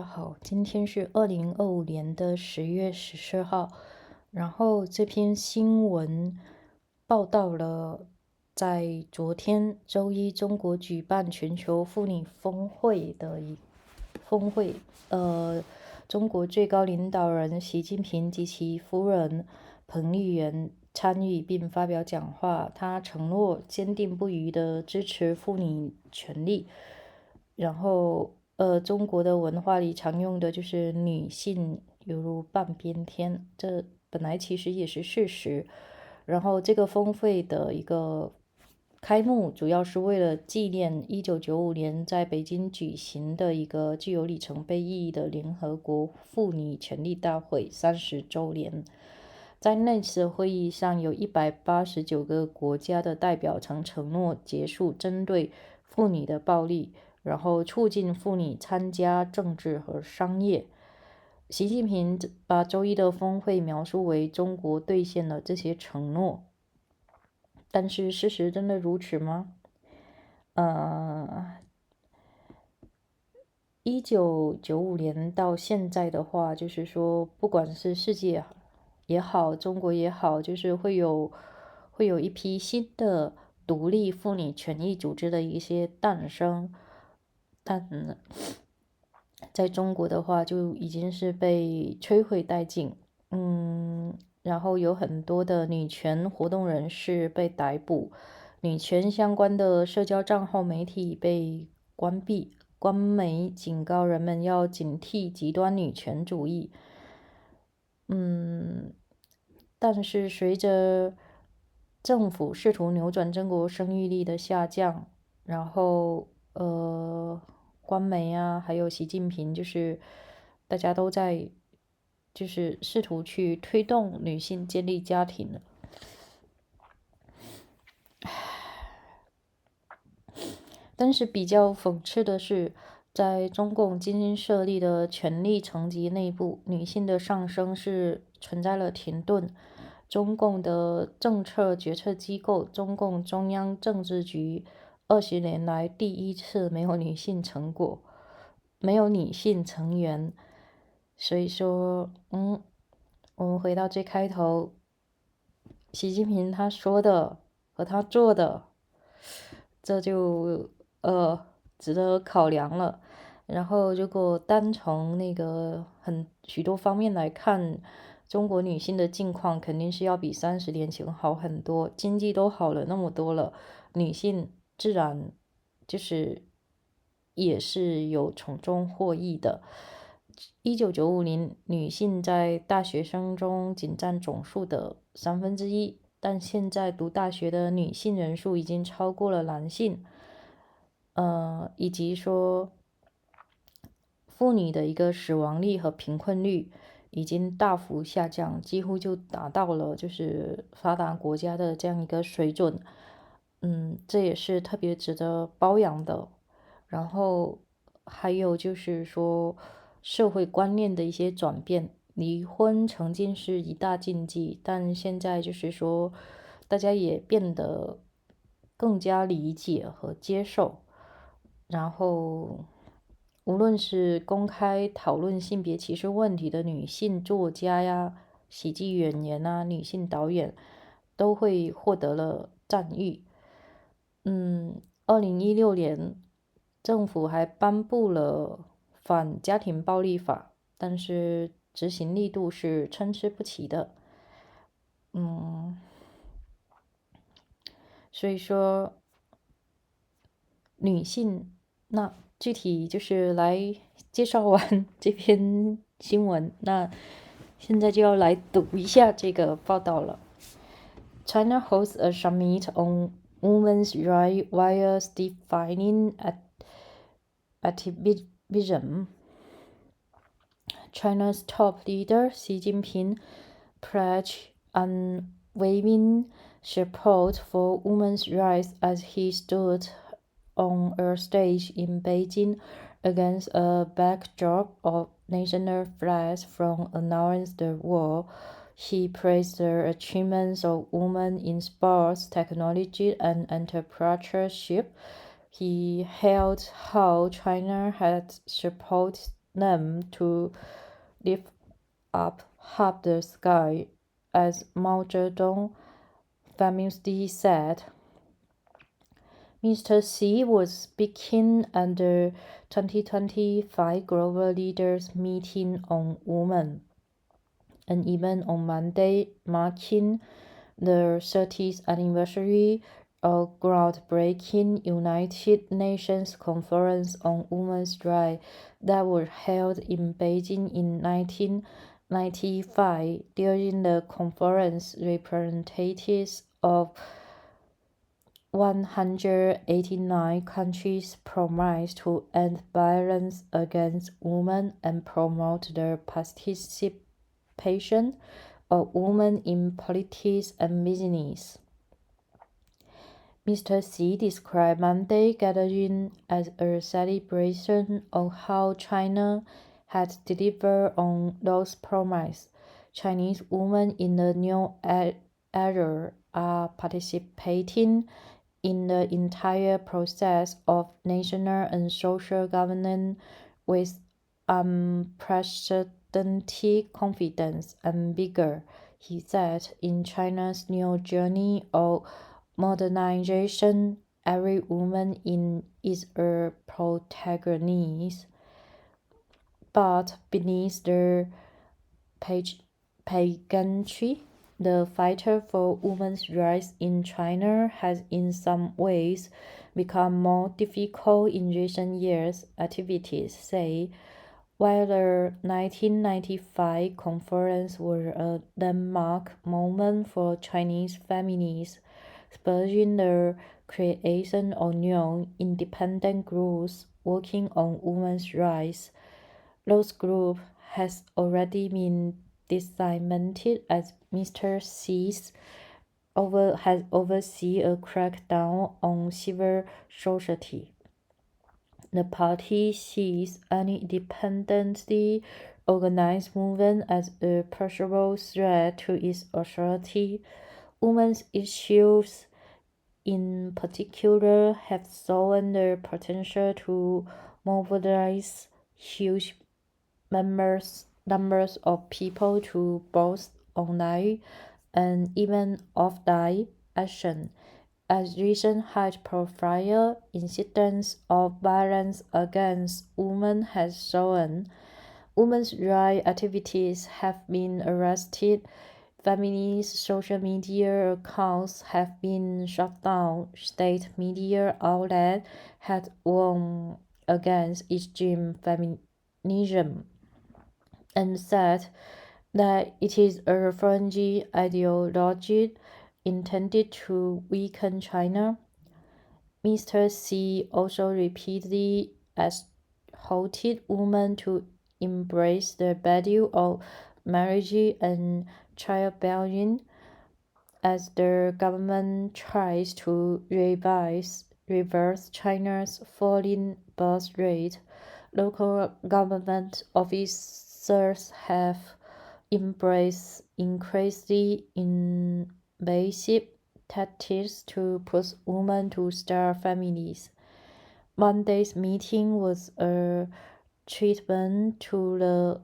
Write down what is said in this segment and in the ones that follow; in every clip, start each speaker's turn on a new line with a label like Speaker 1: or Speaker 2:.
Speaker 1: 好，今天是2025年的10月14号，然后这篇新闻报道了，在昨天周一，中国举办全球妇女峰会的峰会，中国最高领导人习近平及其夫人彭丽媛参与并发表讲话，他承诺坚定不移地支持妇女权利，然后。中国的文化里常用的就是女性犹如半边天，这本来其实也是事实。然后这个峰会的一个开幕，主要是为了纪念1995年在北京举行的一个具有里程碑意义的联合国妇女权利大会30周年。在那次会议上，有189个国家的代表曾承诺结束针对妇女的暴力，然后促进妇女参加政治和商业。习近平把周一的峰会描述为中国兑现了这些承诺，但是事实真的如此吗？1995年到现在的话，就是说，不管是世界也好，中国也好，就是会有一批新的独立妇女权益组织的一些诞生，但在中国的话，就已经是被摧毁殆尽。然后有很多的女权活动人士被逮捕，女权相关的社交账号媒体被关闭。官媒警告人们要警惕极端女权主义。但是随着政府试图扭转中国生育力的下降，然后官媒啊，还有习近平，就是大家都在就是试图去推动女性建立家庭。但是比较讽刺的是，在中共精心设立的权力层级内部，女性的上升是存在了停顿。中共的政策决策机构中共中央政治局20年来第一次没有女性成果，没有女性成员。所以说，我们回到最开头，习近平他说的和他做的，这就值得考量了。然后，如果单从那个许多方面来看，中国女性的境况肯定是要比30年前好很多，经济都好了那么多了，女性自然就是也是有从中获益的。1995年，女性在大学生中仅占总数的1/3，但现在读大学的女性人数已经超过了男性。以及说，妇女的一个死亡率和贫困率已经大幅下降，几乎就达到了就是发达国家的这样一个水准。这也是特别值得褒扬的。然后还有就是说，社会观念的一些转变，离婚曾经是一大禁忌，但现在就是说，大家也变得更加理解和接受。然后，无论是公开讨论性别歧视问题的女性作家呀、喜剧演员啊、女性导演，都会获得了赞誉。2016年，政府还颁布了反家庭暴力法，但是执行力度是参差不齐的。所以说，女性，那具体就是来介绍完这篇新闻，那现在就要来读一下这个报道了。China hosts a summit on women's rights via Stifling Activism. China's top leader Xi Jinping pledged unwavering support for women's rights as he stood on a stage in Beijing against a backdrop of national flags from around the world. He praised the achievements of women in sports, technology, and entrepreneurship. He hailed how China had supported them to lift up half the sky, as Mao Zedong famously said. Mr. Xi was speaking at the 2025 Global Leaders Meeting on Women, an event on Monday marking the 30th anniversary of groundbreaking United Nations Conference on Women's Rights that was held in Beijing in 1995. During the conference, representatives of 189 countries promised to end violence against women and promote the participation of women in politics and business. Mr. Xi described Monday gathering as a celebration of how China had delivered on those promises. Chinese women in the new era are participating in the entire process of national and social governance with unprecedented confidence and vigor, he said. In China's new journey of modernization, every woman is a protagonist. But beneath the pageantry, the fight for women's rights in China has in some ways become more difficult in recent years, activists say. While the 1995 conference was a landmark moment for Chinese feminists, spurring the creation of new independent groups working on women's rights, those groups has already been dismantled as Mr. Xi has overseen a crackdown on civil society. The party sees any independently organized movement as a possible threat to its authority. Women's issues, in particular, have shown the potential to mobilize huge numbers of people to both online and even offline action. As recent high-profile incidents of violence against women has shown, women's rights activists have been arrested, feminist social media accounts have been shut down, state media outlets have warned against extreme feminism and said that it is a fringe ideology intended to weaken China. Mr. Xi also repeatedly exhorted women to embrace the value of marriage and childbearing as the government tries to reverse China's falling birth rate. Local government officers have embraced increasingly invasive tactics to push women to start families. Monday's meeting was a treatment to the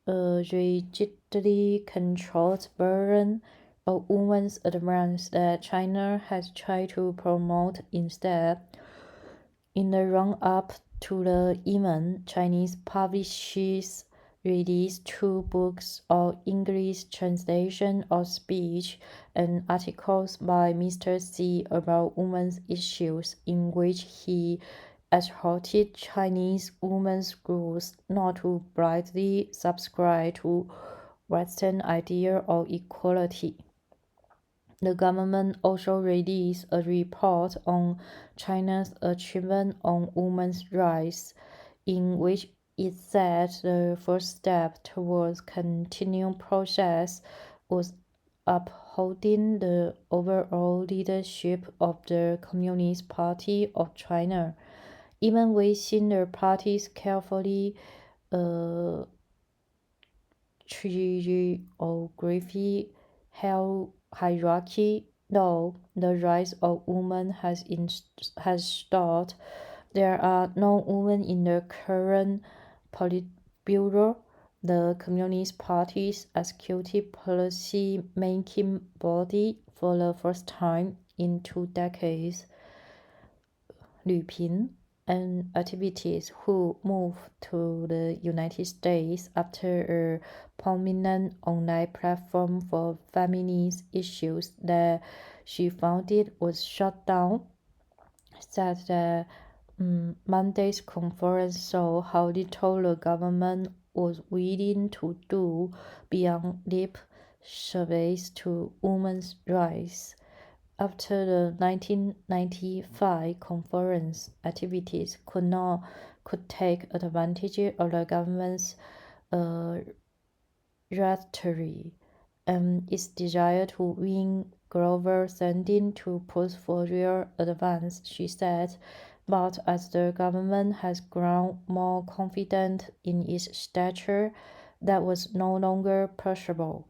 Speaker 1: rigidly controlled version of women's advance that China has tried to promote instead. In the run-up to the event, Chinese publishers released 2 books of English translation of speech and articles by Mr. Xi about women's issues, in which he exhorted Chinese women's groups not to blindly subscribe to Western idea of equality. The government also released a report on China's achievement on women's rights, in which it said the first step towards continued progress was upholding the overall leadership of the Communist Party of China. Even within the party's carefully choreographed hierarchy, though the rise of women has stalled, there are no women in the current Bureau, the Communist Party's executive policy-making body for the first time in 2 decades. Lü Pin, an activist who moved to the United States after a prominent online platform for feminist issues that she founded was shut down, said that Monday's conference saw how little the government was willing to do beyond lip service to women's rights. After the 1995 conference, activities could take advantage of the government's rhetoric and its desire to win global standing to push for real advance, she said. But as the government has grown more confident in its stature, that was no longer possible.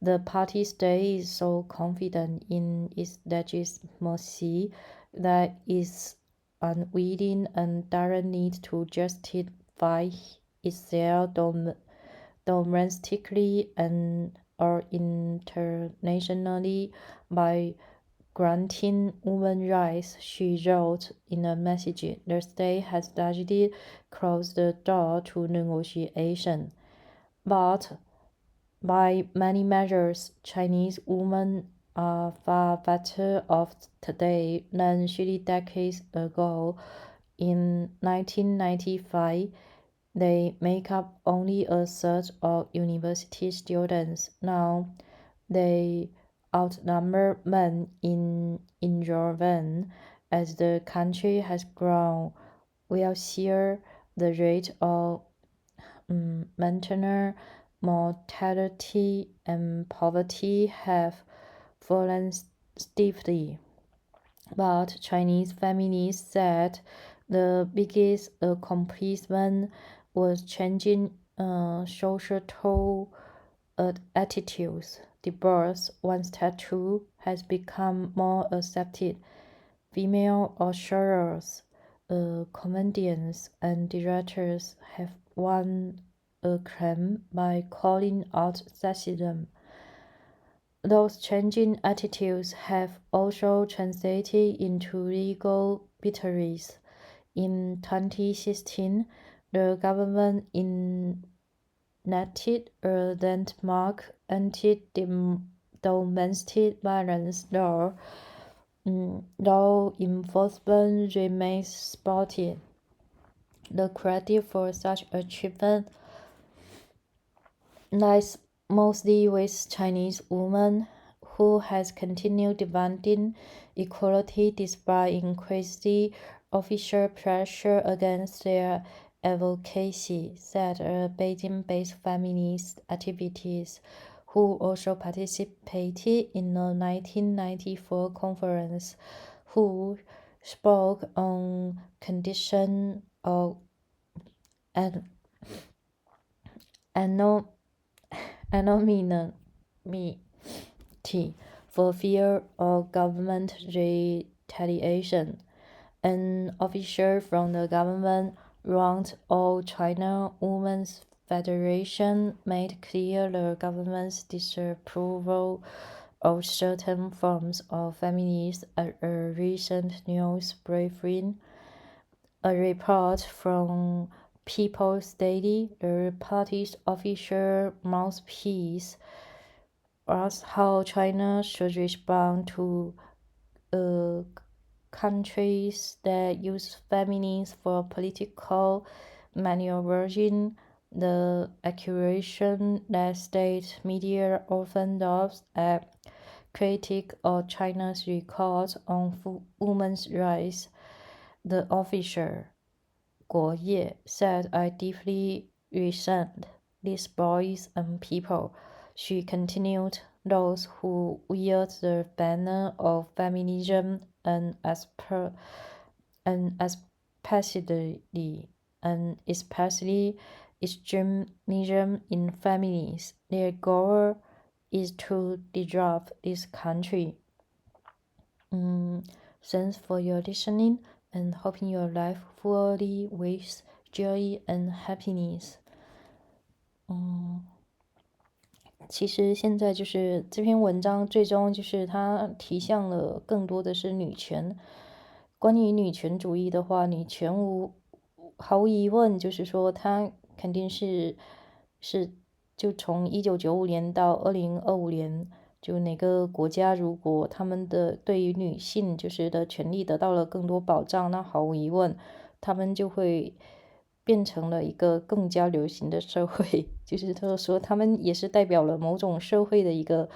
Speaker 1: The party stays so confident in its legitimacy that it's unwilling and doesn't need to justify itself domestically and or internationally by granting women's rights, she wrote in a message. The state has largely closed the door to negotiation, but by many measures, Chinese women are far better off today than 3 decades ago. In 1995, they make up only a third of university students. Now, they outnumber men in enrollment. As the country has grown wealthier, the rate of maternal mortality and poverty have fallen steeply. But Chinese feminists said the biggest accomplishment was changing societal attitudes. Divorce, once taboo, has become more accepted. Female authors, comedians, and directors have won acclaim by calling out sexism. Those changing attitudes have also translated into legal victories. In 2016, the government enacted a landmark anti-domestic violence law. Though enforcement remains spotty, the credit for such achievement lies mostly with Chinese women, who has continued demanding equality despite increasing official pressure against their advocacy, said a Beijing-based feminist activist who also participated in the 1994 conference, who spoke on condition of anonymity for fear of government retaliation. An official from the government run All China Women's Federation made clear the government's disapproval of certain forms of feminism at a recent news briefing. A report from People's Daily, the party's official mouthpiece, asked how China should respond to countries that use feminism for political maneuvering. The accusation that state media often laughs at critique of China's record on women's rights. The official, Guo Ye, said, "I deeply resent these boys and people." She continued, "Those who wield the banner of feminism and especially extremism in feminism, their goal is to disrupt this country." Thanks for your listening, and hoping your life fully with joy and happiness. 其实现在就是这篇文章最终就是它提向了更多的是女权。关于女权主义的话，女权毫无疑问就是说它肯定是就从1995年到2025年，就哪个国家如果他们的对于女性就是的权利得到了更多保障，那毫无疑问他们就会变成了一个更加流行的社会。就是他说他们也是代表了某种社会的一个，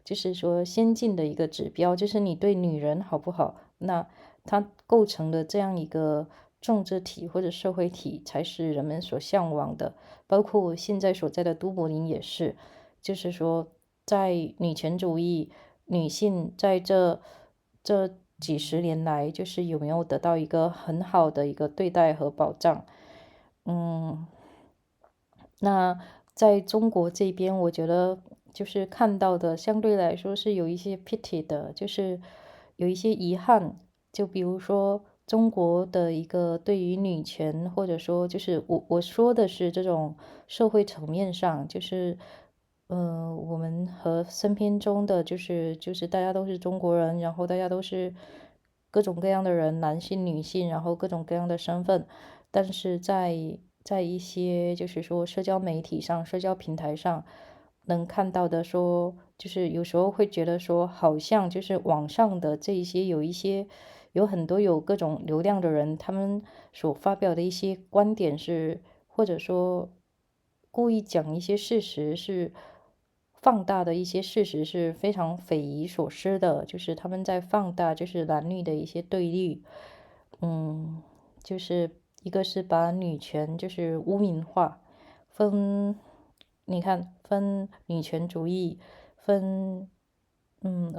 Speaker 1: 就是说先进的一个指标，就是你对女人好不好，那它构成的这样一个政治体或者社会体才是人们所向往的。包括我现在所在的都柏林也是，就是说在女权主义，女性在这几十年来，就是有没有得到一个很好的一个对待和保障。嗯，那在中国这边，我觉得就是看到的相对来说是有一些 pity 的，就是有一些遗憾。就比如说中国的一个对于女权，或者说就是我说的是这种社会层面上，就是我们和身边中的就是大家都是中国人，然后大家都是各种各样的人，男性、女性，然后各种各样的身份。但是在一些就是说社交媒体上、社交平台上能看到的说，就是有时候会觉得说，好像就是网上的这一些有很多有各种流量的人，他们所发表的一些观点是，或者说故意讲一些事实是放大的一些事实是非常匪夷所思的，就是他们在放大就是男女的一些对立。嗯，就是一个是把女权就是污名化，分，你看分女权主义，分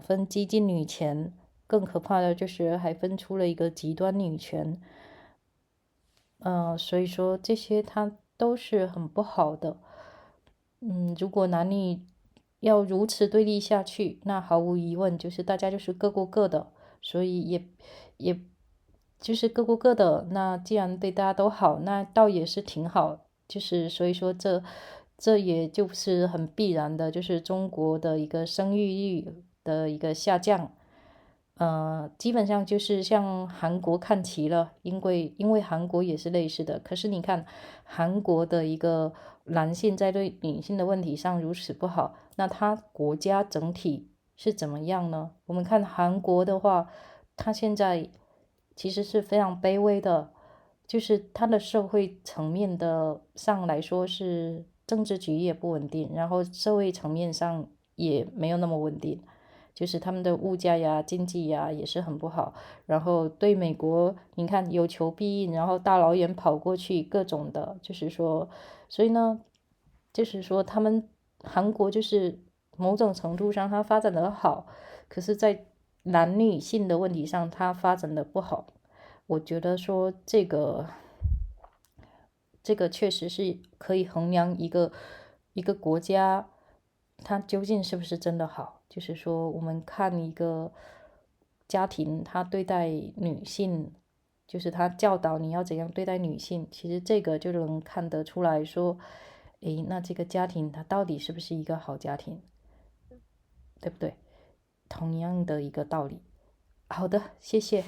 Speaker 1: 分激进女权，更可怕的就是还分出了一个极端女权。所以说这些它都是很不好的。如果男女要如此对立下去，那毫无疑问就是大家就是各过各的，所以也就是各过各的。那既然对大家都好，那倒也是挺好。就是所以说这也就是很必然的，就是中国的一个生育率的一个下降。基本上就是向韩国看齐了，因为韩国也是类似的。可是你看，韩国的一个男性在对女性的问题上如此不好，那他国家整体是怎么样呢？我们看韩国的话，他现在其实是非常卑微的，就是他的社会层面的上来说是政治局也不稳定，然后社会层面上也没有那么稳定。就是他们的物价呀、经济呀也是很不好。然后对美国，你看有求必应，然后大老远跑过去，各种的，就是说，所以呢，就是说他们韩国就是某种程度上它发展的好，可是，在男女性的问题上，它发展的不好。我觉得说这个确实是可以衡量一个国家它究竟是不是真的好。就是说，我们看一个家庭，他对待女性，就是他教导你要怎样对待女性，其实这个就能看得出来说，诶，那这个家庭它到底是不是一个好家庭，对不对？同样的一个道理。好的，谢谢。